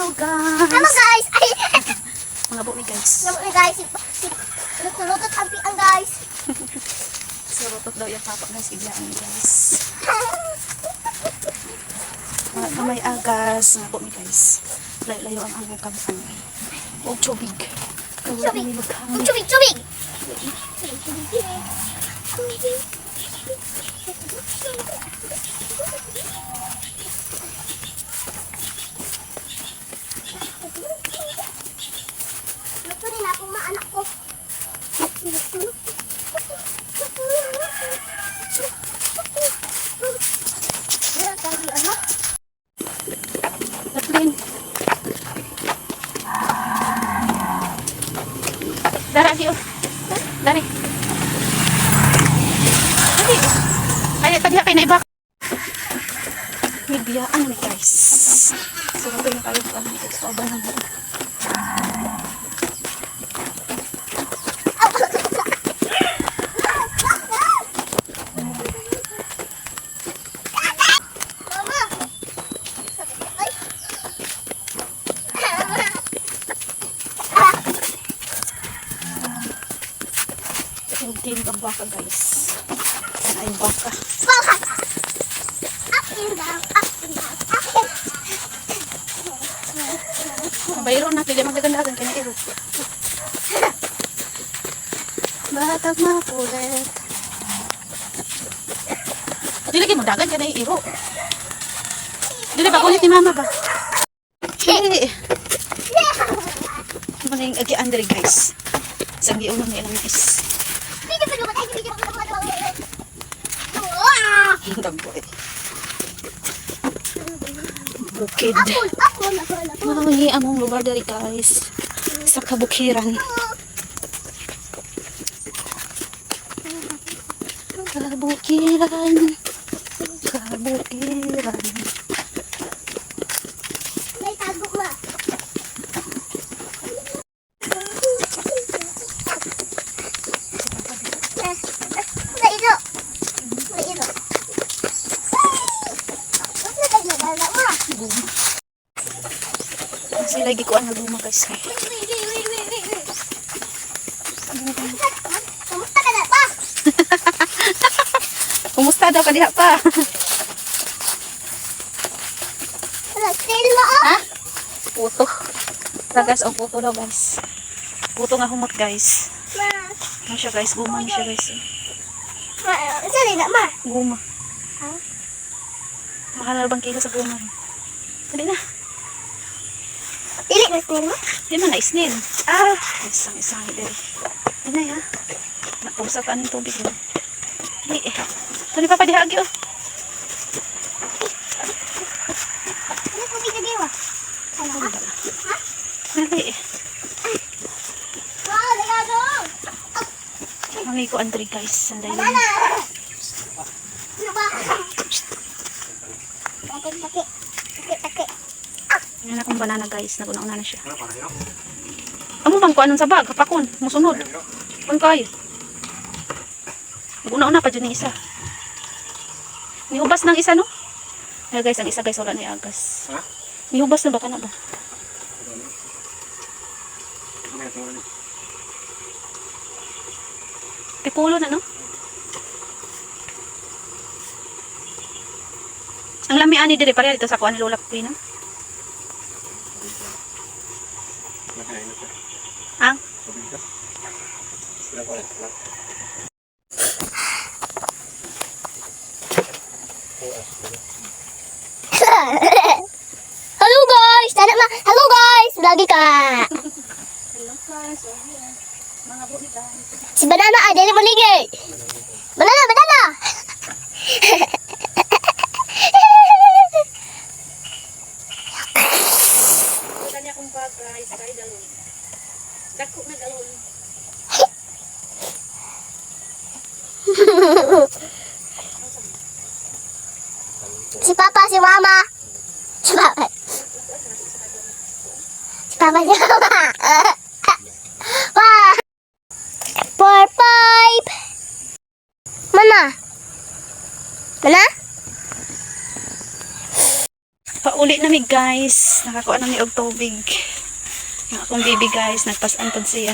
Hello guys! Ay! Mga buwi guys. Hello guys! Lutot ang piang guys! Surutot daw yung papa guys. Iglaan guys. Mga may agas. Mga buwi guys. Layo ang among kaban. Huwag tubig. Tubig! Tubig! Tubig! Tubig! Luto rin ako mga anak ko. Tatlin. Dara, Dio. Dari. Dari. Kaya tagya kayo na iba. May biyaan na guys. Sarado na kayo pa. So, aba na mo. Hindi ang baka guys. Sana yung baka. Up and down, up and down, up and down. Bayro na. Pili magdagandagan kaya na iro. Batag mapulit. Dili kayo magdagan kaya na yung iro. Dili ba kulit ni mama ba? Hindi. Ano yung agi Andre guys. Isang giulang na ilang guys. Dagboy. Bukid. Mga among lugar dari guys. Sa kabukiran. Kabukiran. Kabukiran. May tago ma. Mairo. Mairo. Kasi lagi ko ang naguma guys. Kamusta ka na pa? Kumusta daw ka diha pa? Still mo oh? Ha? Puto. Tagas o puto daw guys. Puto nga humot guys. Ano siya guys? Guma niya siya guys. Isa rin na ma. Guma. Ha? Mahal na bang kilo sa guma? Dali na. Dili na still mo? Di man na isnin. Ah! Isang dali. Ano ya? Nakusap ka ng tubig. Di eh. Dali pa padihagi oh. Ano tubig na diwa? Ano ha? Ha? Dali eh. Wow, ligado! Mami ko Andre guys. Sanday lang. Banana! Ano ba? Take. Yan akong banana guys. Naguna-una na siya. Amo bang kuanon sa bag? Kapakon. Musunod. Kung kayo. Naguna-una pa dyan yung isa. May hubas ng isa no? Ay guys, ang isa guys wala na yung agas. May hubas na baka na ba? Pipulo na no? Ang lamian ni dire pareha dito sa kuan ni Lola Pina. Ang Hello guys! Hello guys! Lagi ka! mga buhi guys. Si Banana ay dali maligay! Banana! Kanya kong bag guys, kay galon. Dako na galon. Si Papa, si Mama! Si Papa, si Mama! Wah! 4, 5! Mana? uli na mi guys. Nakakuha na mi og tubig. Yung akong baby guys, nagpas-antod siya.